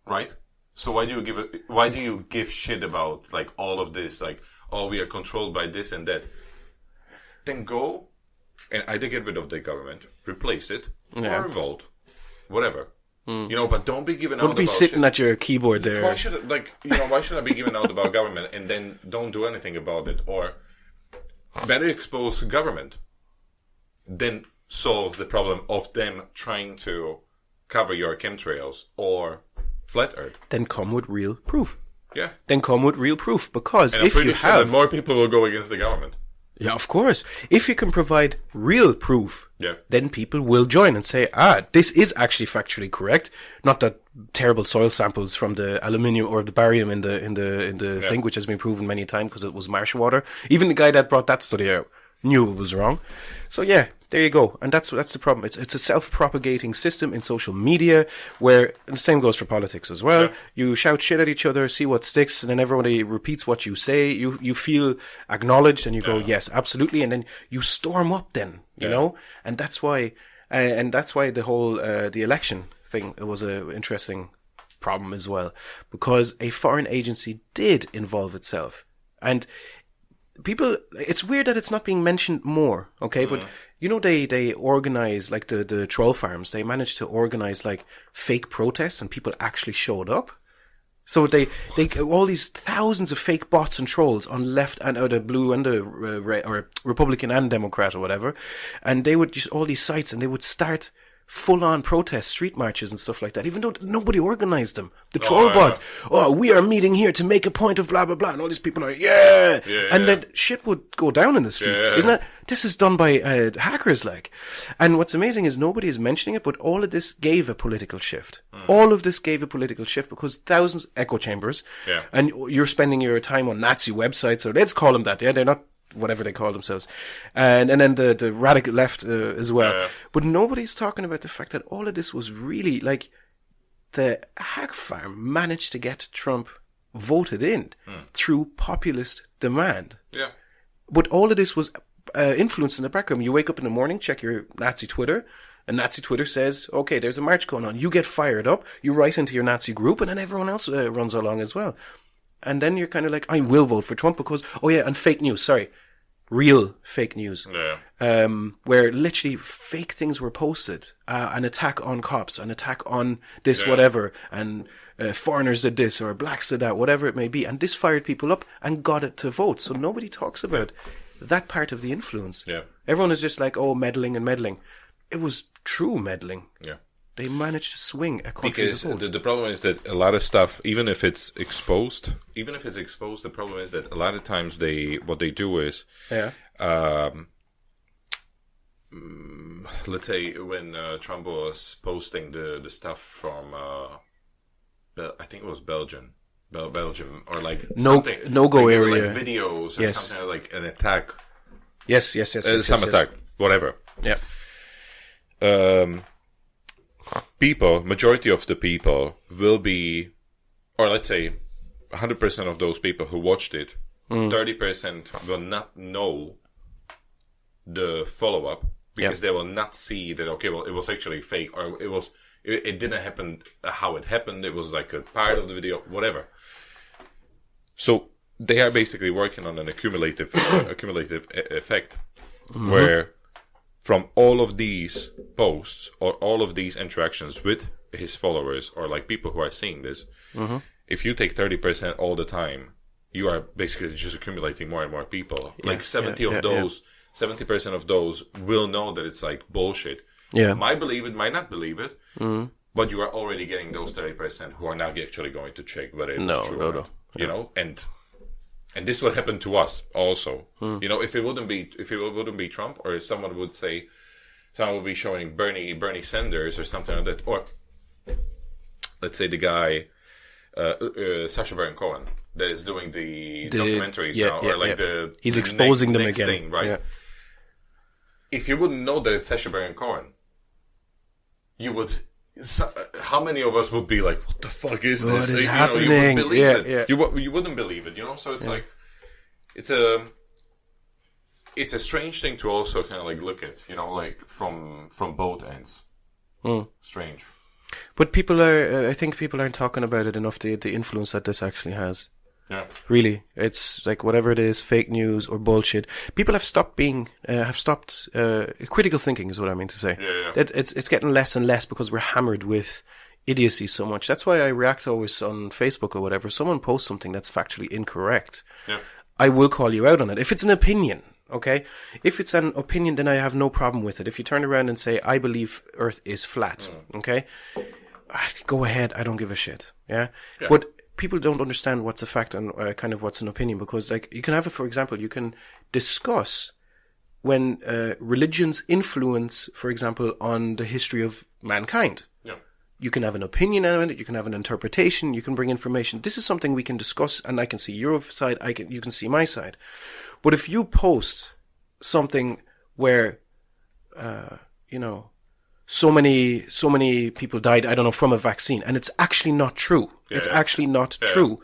right? So why do you give shit about like all of this? Like, oh, we are controlled by this and that. Then go and either get rid of the government, replace it, or vote, whatever. You know, but don't be giving out about shit. Don't be sitting at your keyboard there. Why should I be giving out about government and then don't do anything about it? Or better expose government than solve the problem of them trying to cover your chemtrails or flat Earth. Then come with real proof. Yeah. Then come with real proof, because and if you have, that more people will go against the government. Yeah, of course. If you can provide real proof, then people will join and say, this is actually factually correct. Not that terrible soil samples from the aluminium or the barium in the thing, which has been proven many times because it was marsh water. Even the guy that brought that study out knew it was wrong. So yeah, there you go. And that's the problem. It's a self-propagating system in social media where, and the same goes for politics as well. Yeah. You shout shit at each other, see what sticks, and then everybody repeats what you say. You feel acknowledged and you go, yes, absolutely. And then you storm up then, you know? And that's why the whole, the election thing was a interesting problem as well, because a foreign agency did involve itself. And people, it's weird that it's not being mentioned more, okay? But, you know, they organize, like the troll farms, they managed to organize, like, fake protests and people actually showed up. So they all these thousands of fake bots and trolls on left and the blue and the or Republican and Democrat or whatever. And they would just, all these sites, and they would start full-on protests, street marches and stuff like that, even though nobody organized them. The troll bots, we are meeting here to make a point of blah, blah, blah, and all these people are, and then shit would go down in the street. Isn't that? This is done by hackers, like. And what's amazing is nobody is mentioning it, but all of this gave a political shift. All of this gave a political shift because thousands, echo chambers, and you're spending your time on Nazi websites, or let's call them that, they're not whatever they call themselves, and then the radical left as well. But nobody's talking about the fact that all of this was really, like, the hack farm managed to get Trump voted in through populist demand. But all of this was influenced in the background. You wake up in the morning, check your Nazi Twitter, and Nazi Twitter says, okay, there's a march going on. You get fired up, you write into your Nazi group, and then everyone else runs along as well. And then you're kind of like, I will vote for Trump because, and fake news, real fake news. Where literally fake things were posted. An attack on cops, an attack on this, whatever, and foreigners did this, or blacks did that, whatever it may be. And this fired people up and got it to vote. So nobody talks about that part of the influence. Everyone is just like, meddling and meddling. It was true meddling. They managed to swing a country. Because the problem is that a lot of stuff, even if it's exposed, the problem is that a lot of times what they do is, let's say when Trump was posting the stuff from, I think it was Belgium, Belgium, or like no-go like, area, like videos or something like an attack. Yes. Some attack, whatever. Yeah. Majority of the people will be, or let's say 100% of those people who watched it, 30% will not know the follow-up because they will not see that, okay, well, it was actually fake, or it didn't happen how it happened, it was like a part of the video, whatever. So they are basically working on an accumulative effect, where from all of these posts or all of these interactions with his followers or like people who are seeing this, if you take 30% all the time, you are basically just accumulating more and more people. Yeah, like 70% of those will know that it's like bullshit. Yeah. Might believe it, might not believe it, but you are already getting those 30% who are not actually going to check whether it was true or not. You know, and this will happen to us also. You know, if it wouldn't be Trump, or if someone would be showing Bernie Sanders or something like that, or let's say the guy Sacha Baron Cohen that is doing the documentaries now, or like he's exposing them next again, thing, right? Yeah. If you wouldn't know that it's Sacha Baron Cohen, you would. How many of us would be like, "What the fuck is this?" What is happening? You wouldn't believe it. Yeah. You wouldn't believe it. You know, so it's like, it's a strange thing to also kind of like look at. You know, like from both ends. Strange. But I think people aren't talking about it enough. The influence that this actually has. Yeah. Really, it's like whatever it is, fake news or bullshit. People have stopped critical thinking is what I mean to say. Yeah. It's getting less and less because we're hammered with idiocy so much. That's why I react always on Facebook or whatever. If someone posts something that's factually incorrect, I will call you out on it. If it's an opinion, okay? If it's an opinion, then I have no problem with it. If you turn around and say, I believe Earth is flat, okay? Go ahead, I don't give a shit, yeah? But people don't understand what's a fact and kind of what's an opinion, because like you can have it, for example, you can discuss when religions influence, for example, on the history of mankind. Yeah. You can have an opinion on it, you can have an interpretation, you can bring information. This is something we can discuss, and I can see your side, you can see my side. But if you post something where, so many people died, I don't know, from a vaccine, and it's actually not true. It's actually not true.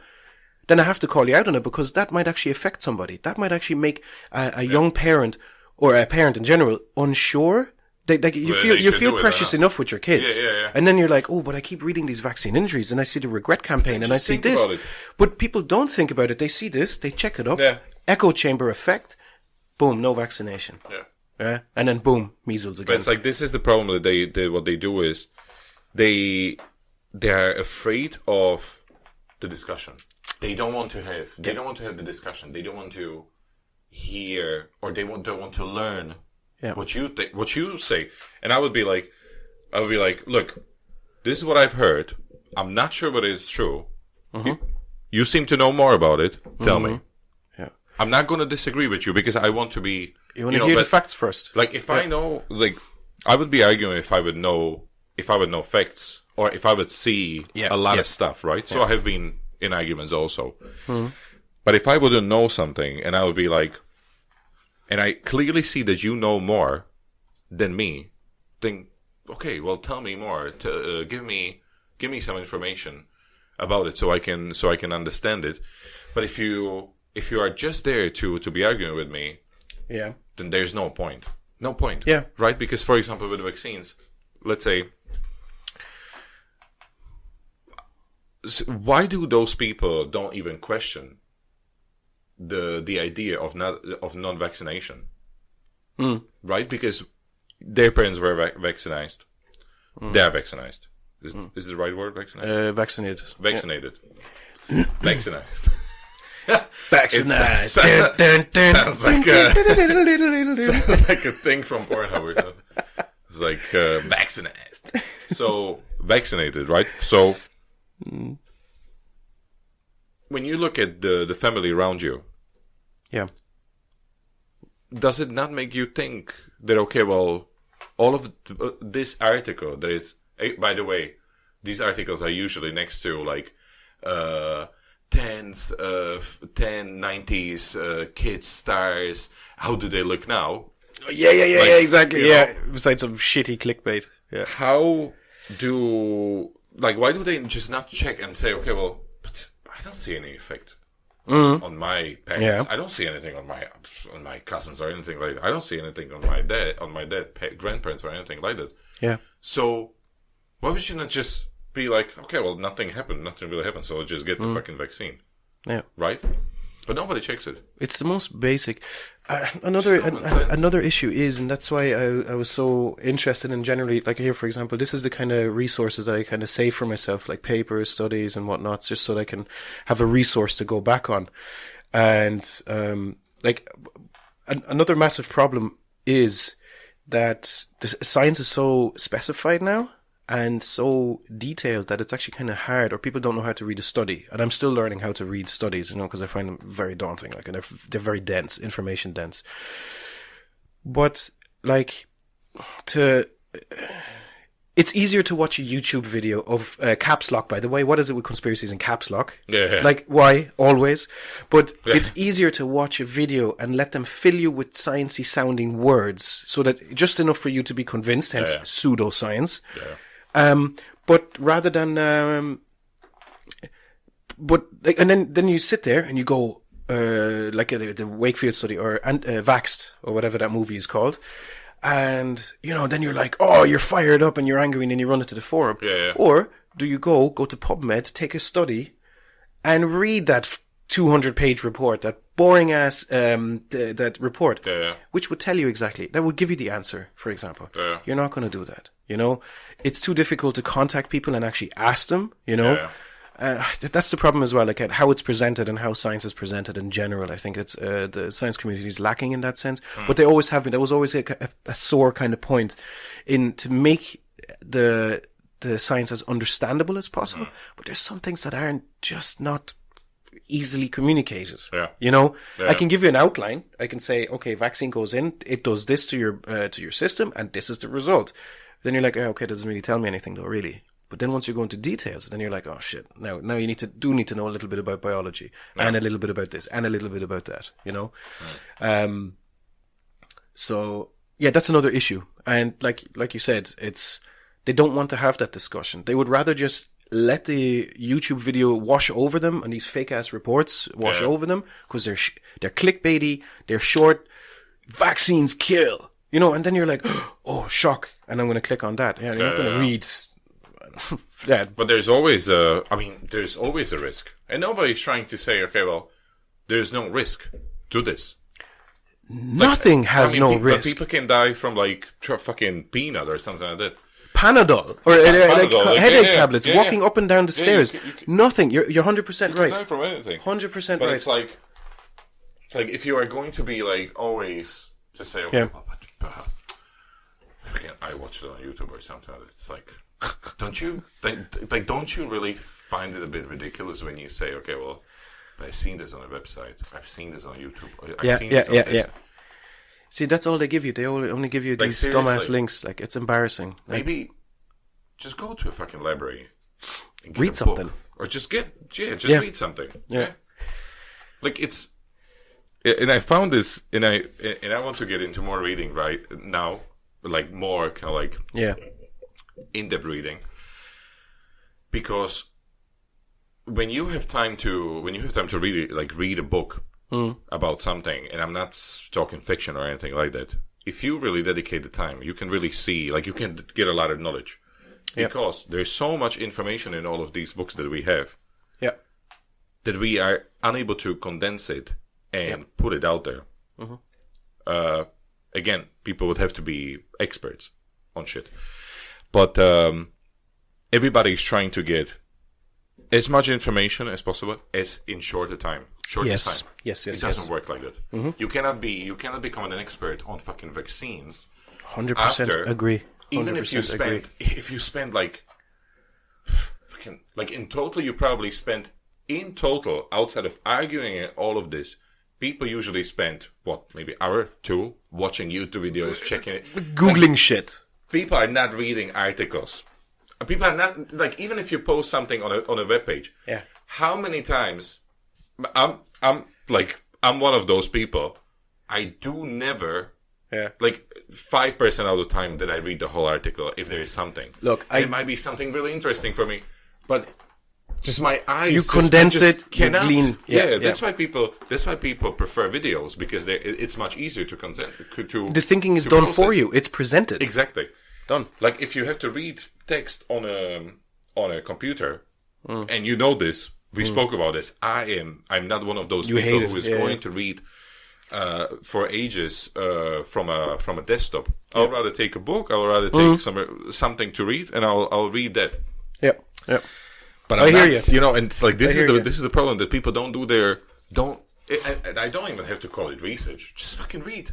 Then I have to call you out on it, because that might actually affect somebody. That might actually make a young parent, or a parent in general, unsure. You feel precious enough with your kids. And then you're like, oh, but I keep reading these vaccine injuries, and I see the regret campaign, and I see this. But people don't think about it. They see this, they check it up. Echo chamber effect. Boom, no vaccination. Yeah, and then boom, measles again. But it's like, this is the problem that what they do is they are afraid of the discussion. They don't want to have the discussion. They don't want to hear, or they don't want to learn what you say. And I would be like, look, this is what I've heard. I'm not sure whether it's true. You seem to know more about it. Tell me. I'm not going to disagree with you, because I want to be... You want to hear the facts first. Like, if I know... Like, I would be arguing if I would know facts, or if I would see a lot of stuff, right? So I have been in arguments also. But if I wouldn't know something, and I would be like... And I clearly see that you know more than me, then, okay, well, tell me more. Give me some information about it so I can understand it. But if you are just there to be arguing with me, then there's no point. No point. Yeah. Right? Because, for example, with vaccines, let's say, why do those people don't even question the idea of non-vaccination? Right? Because their parents were vaccinated. They are vaccinated. Is the right word, vaccinated? Vaccinated. Vaccinated. Vaccinated. Vaccinated. Sounds like a thing from Pornhub. It's like vaccinated. So vaccinated, right? So when you look at the family around you, does it not make you think that, okay, well, all of this article that is, by the way, these articles are usually next to like 90s kids stars. How do they look now? Yeah, exactly. Yeah, besides some shitty clickbait. Yeah. How do why do they just not check and say, okay, well, but I don't see any effect on my parents. Yeah. I don't see anything on my cousins or anything like that. I don't see anything on my dead grandparents or anything like that. Yeah. So why would you not just be like, okay, well, nothing happened, nothing really happened, so just get the fucking vaccine. Yeah. Right? But nobody checks it. It's the most basic. Another issue is, and that's why I was so interested in generally, like here, for example, this is the kind of resources that I kind of save for myself, like papers, studies, and whatnot, just so that I can have a resource to go back on. And another massive problem is that the science is so specified now and so detailed that it's actually kind of hard, or people don't know how to read a study. And I'm still learning how to read studies, because I find them very daunting. Like, and they're very dense, information dense. But it's easier to watch a YouTube video of caps lock, by the way. What is it with conspiracies and caps lock? Yeah. Like, why? Always. But it's easier to watch a video and let them fill you with sciencey sounding words so that just enough for you to be convinced, hence pseudoscience. Yeah. But rather than, and then you sit there and you go, like the Wakefield study or Vaxxed or whatever that movie is called. And, then you're like, oh, you're fired up and you're angry, and then you run it to the forum. Yeah. Or do you go to PubMed, take a study and read that 200-page report, that boring ass, that report, which would tell you exactly, that would give you the answer, for example. Yeah. You're not going to do that. It's too difficult to contact people and actually ask them, that's the problem as well, like how it's presented and how science is presented in general. I think it's the science community is lacking in that sense. But they always have been. There was always a sore kind of point to make the science as understandable as possible. But there's some things that aren't just not easily communicated. Yeah. I can give you an outline. I can say, okay, vaccine goes in, it does this to your system, and this is the result. Then you're like, okay, it doesn't really tell me anything though, really. But then once you go into details, then you're like, oh shit, now you need to know a little bit about biology and a little bit about this and a little bit about that, So yeah, that's another issue. And like you said, they don't want to have that discussion. They would rather just let the YouTube video wash over them and these fake ass reports wash over them because they're clickbaity, they're short. Vaccines kill, and then you're like, oh, shock, and I'm going to click on that. Yeah, you're not going to read. But there's always a risk, and nobody's trying to say, okay, well, there's no risk to this. Nothing has no risk. But people can die from fucking peanut or something like that. Panadol or headache tablets, walking up and down the stairs. You nothing. You're 100% right. You can die from anything. 100% right. But it's like if you are going to be always to say, okay, but I watched it on YouTube or something. It's like. Don't you really find it a bit ridiculous when you say, okay, well, I've seen this on a website, I've seen this on YouTube, I've seen this on this. Yeah. See, that's all they give you. They only give you these dumbass links. It's embarrassing. Maybe just go to a fucking library and get read a something, book. Or just read something. Yeah. It's, and I found this, and I want to get into more reading right now, more kind of in-depth reading, because when you have time to read a book about something, and I'm not talking fiction or anything like that, if you really dedicate the time, you can really see, you can get a lot of knowledge, because there's so much information in all of these books that we have, that we are unable to condense it and put it out there. Again, people would have to be experts on shit. But everybody's trying to get as much information as possible as in shortest time. Yes. It doesn't work like that. You cannot become an expert on fucking vaccines. 100% agree. Even if you spend in total, you probably spent in total, outside of arguing all of this, people usually spend maybe hour, 2 watching YouTube videos, checking it, googling shit. People are not reading articles. People are not even if you post something on a web page. How many times I'm one of those people. I do never, like 5% of the time that I read the whole article if there is something. Look, it might be something really interesting for me, but just my eyes. You condense it, cannot. glean. That's why people prefer videos, because it's much easier to consent. The thinking is done for you. It's presented. Exactly. Done. Like if you have to read text on a computer, and you know this, we spoke about this. I'm not one of those people who is going to read for ages from a desktop. I'll rather take a book. I'll rather take something to read, and I'll read that. Yeah. But I hear you. You know, and like this is the problem, that people don't do and I don't even have to call it research. Just fucking read.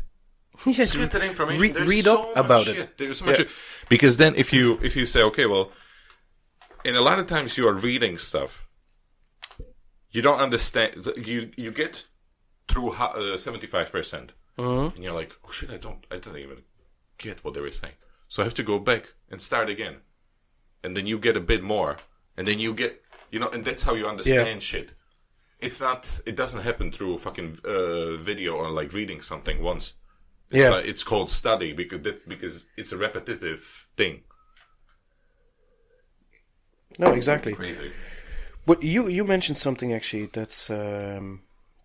Yes, just get that information. Read up about it. There's so much shit. Because then if you say, okay, well, and a lot of times you are reading stuff, you don't understand. You get through 75%, and you're like, oh shit, I don't even get what they were saying. So I have to go back and start again, and then you get a bit more, and then you get, and that's how you understand shit. It doesn't happen through fucking video or like reading something once. It's called study because it's a repetitive thing. No, exactly. Crazy. But you mentioned something actually that's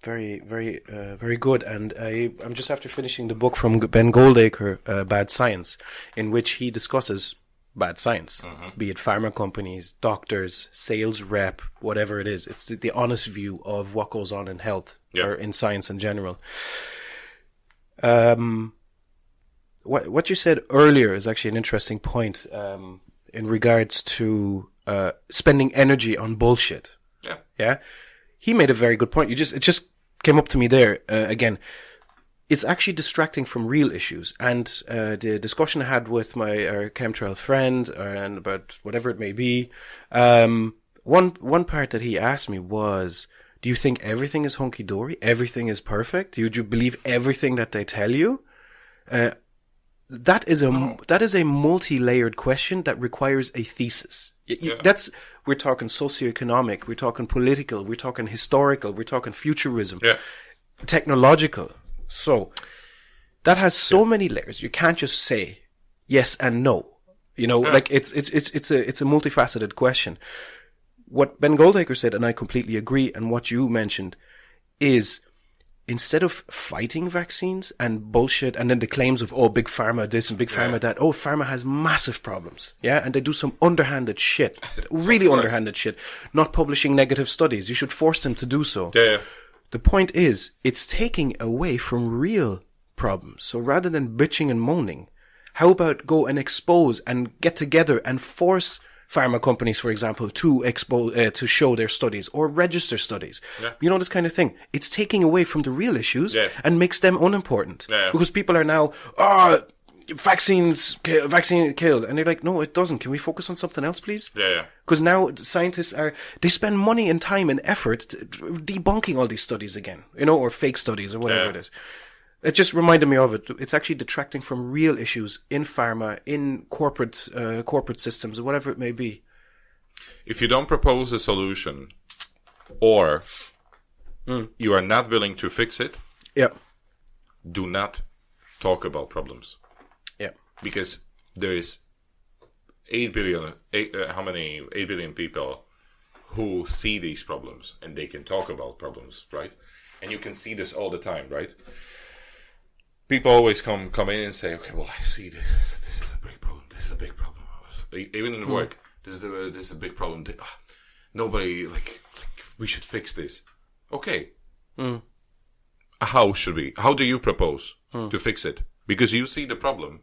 very, very, very good, and I'm just after finishing the book from Ben Goldacre, Bad Science, in which he discusses bad science, be it pharma companies, doctors, sales rep, whatever it is. It's the honest view of what goes on in health or in science in general. What you said earlier is actually an interesting point in regards to spending energy on bullshit. Yeah. He made a very good point. It just came up to me there again. It's actually distracting from real issues. And the discussion I had with my chemtrail friend and about whatever it may be, one part that he asked me was, do you think everything is hunky-dory? Everything is perfect? Do you believe everything that they tell you? That is a multi-layered question that requires a thesis. We're talking socioeconomic, we're talking political, we're talking historical, we're talking futurism, technological. So that has so many layers. You can't just say yes and no. Like it's a multifaceted question. What Ben Goldacre said, and I completely agree, and what you mentioned is, instead of fighting vaccines and bullshit, and then the claims of, big pharma this and big pharma that, pharma has massive problems, and they do some underhanded shit, really underhanded shit, not publishing negative studies. You should force them to do so. The point is, it's taking away from real problems. So rather than bitching and moaning, how about go and expose and get together and force pharma companies, for example, to show their studies or register studies. This kind of thing. It's taking away from the real issues and makes them unimportant. Because people are now, vaccine killed. And they're like, no, it doesn't. Can we focus on something else, please? Because now scientists they spend money and time and effort debunking all these studies again, or fake studies or whatever it is. It just reminded me of it. It's actually detracting from real issues in pharma, in corporate systems, or whatever it may be. If you don't propose a solution, or you are not willing to fix it, do not talk about problems. Because there is 8 billion people who see these problems, and they can talk about problems, right? And you can see this all the time, right? People always come in and say, okay, well, I see this is a big problem. This is a big problem. Even in work, this is a big problem. Nobody, we should fix this. Okay. How do you propose to fix it? Because you see the problem.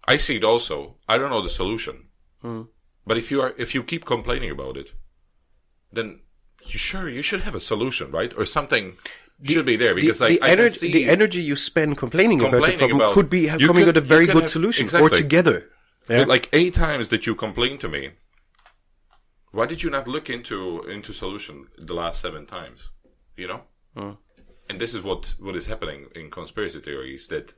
I see it also. I don't know the solution. But if you keep complaining about it, then you should have a solution, right? Or something should be there, because the energy you spend complaining about the problem could be coming with a very good solution, or together. Like 8 times that you complain to me, why did you not look into solution the last 7 times? And this is what is happening in conspiracy theories, that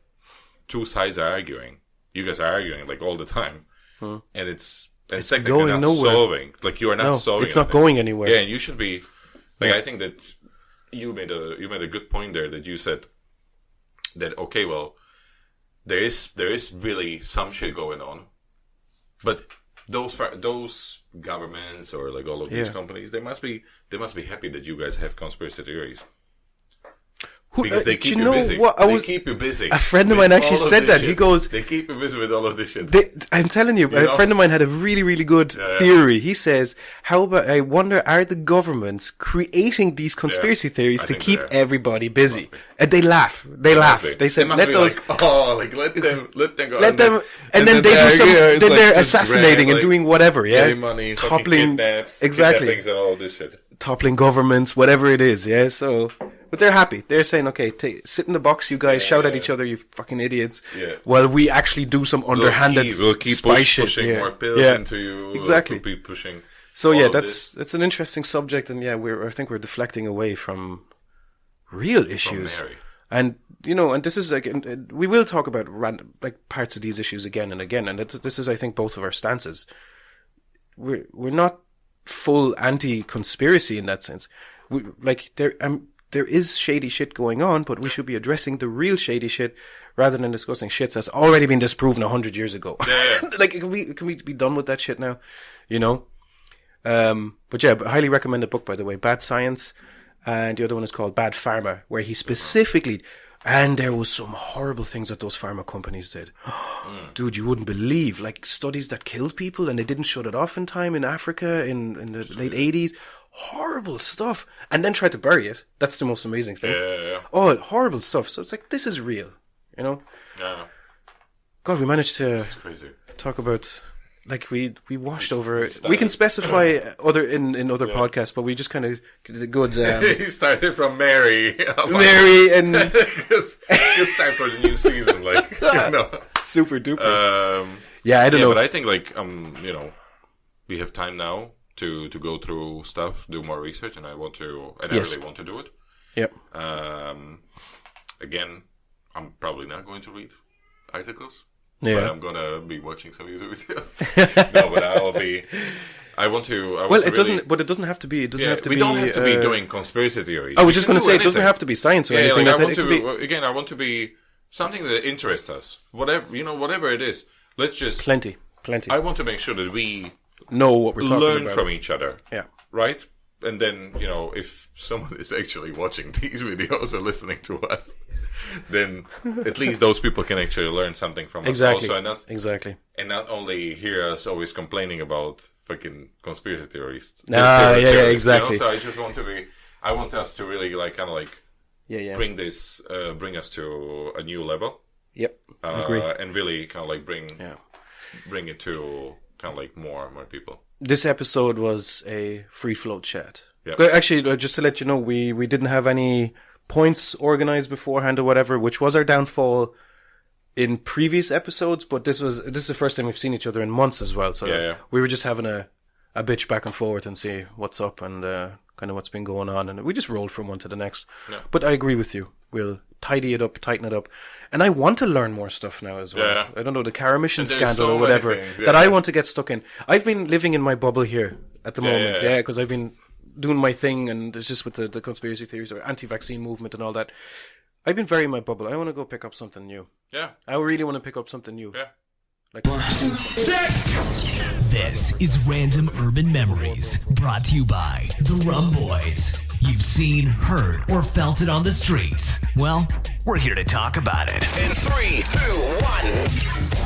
2 sides are arguing. You guys are arguing all the time, and it's And it's technically not nowhere. solving. Like, you are not solving it's not going anywhere. Yeah, and you should be... Like, I think that you made a good point there, that you said that, okay, well, there is really some shit going on, but those governments or like all of these companies, they must be happy that you guys have conspiracy theories. Because they keep you busy. They keep you busy. A friend of mine actually said that. He goes... They keep you busy with all of this shit. I'm telling you, a friend of mine had a really, really good theory. He says, how about, I wonder, are the governments creating these conspiracy theories to keep everybody busy? And they laugh. They laugh. They said, let those... let them go. Let them... And then they do some... Then they're assassinating and doing whatever, getting money, toppling... Kidnaps, exactly. And all this shit. Toppling governments, whatever it is, yeah? So... But they're happy. They're saying, okay, sit in the box, you guys, shout at each other, you fucking idiots. Yeah. While we actually do some underhanded we'll keep pushing more pills into you. Exactly. We'll keep pushing. So that's an interesting subject, and I think we're deflecting away from real issues. From Mary. And, and this is like, we will talk about parts of these issues again and again, and this is, I think, both of our stances. We're not full anti-conspiracy in that sense. There is shady shit going on, but we should be addressing the real shady shit rather than discussing shit that's already been disproven 100 years ago. Yeah. Like, can we be done with that shit now? But yeah, highly recommended book, by the way, Bad Science, and the other one is called Bad Pharma, where he specifically, and there was some horrible things that those pharma companies did. Dude, you wouldn't believe, like studies that killed people and they didn't shut it off in time in Africa in the late 80s. Horrible stuff, and then tried to bury it. That's the most amazing thing. Yeah. Oh, horrible stuff. So it's like, this is real, Yeah. God, we managed to talk about, like, we washed over it. We can specify in other podcasts, but we just kind of did a good... He started from Mary. Mary and... Good start for the new season, like, Super duper. I don't know. But I think, like, we have time now to go through stuff, do more research, and I really want to do it. Yep. Again, I'm probably not going to read articles. Yeah. But I'm gonna be watching some YouTube videos. No, but it doesn't have to be. It doesn't have to be. We don't have to be doing conspiracy theories. I was just going to say, it doesn't have to be science or anything. Like I want to be something that interests us. Whatever it is. Let's just plenty. I want to make sure that we know what we're talking about. Learn from each other. Yeah. Right? And then, if someone is actually watching these videos or listening to us, then at least those people can actually learn something from us also. And not only hear us always complaining about fucking conspiracy theorists. Exactly. So I just want I want us to really bring us to a new level. Yep. Agree. And really kind of bring it to kind of more people. This episode was a free float chat. Yep. Actually, just to let you know, we didn't have any points organized beforehand or whatever, which was our downfall in previous episodes. But this is the first time we've seen each other in months as well. So we were just having a bitch back and forth and see what's up and kind of what's been going on, and we just rolled from one to the next. Yeah. But I agree with you. We'll tidy it up, tighten it up, and I want to learn more stuff now as well. Yeah. I don't know, the Cara Mission scandal or whatever that I want to get stuck in. I've been living in my bubble here at the moment, because I've been doing my thing, and it's just with the conspiracy theories or anti-vaccine movement and all that. I've been very in my bubble. I want to go pick up something new. Yeah, I really want to pick up something new. Yeah. This is Random Urban Memories, brought to you by the Rum Boys. You've seen, heard, or felt it on the streets. Well, we're here to talk about it. In 3, 2, 1...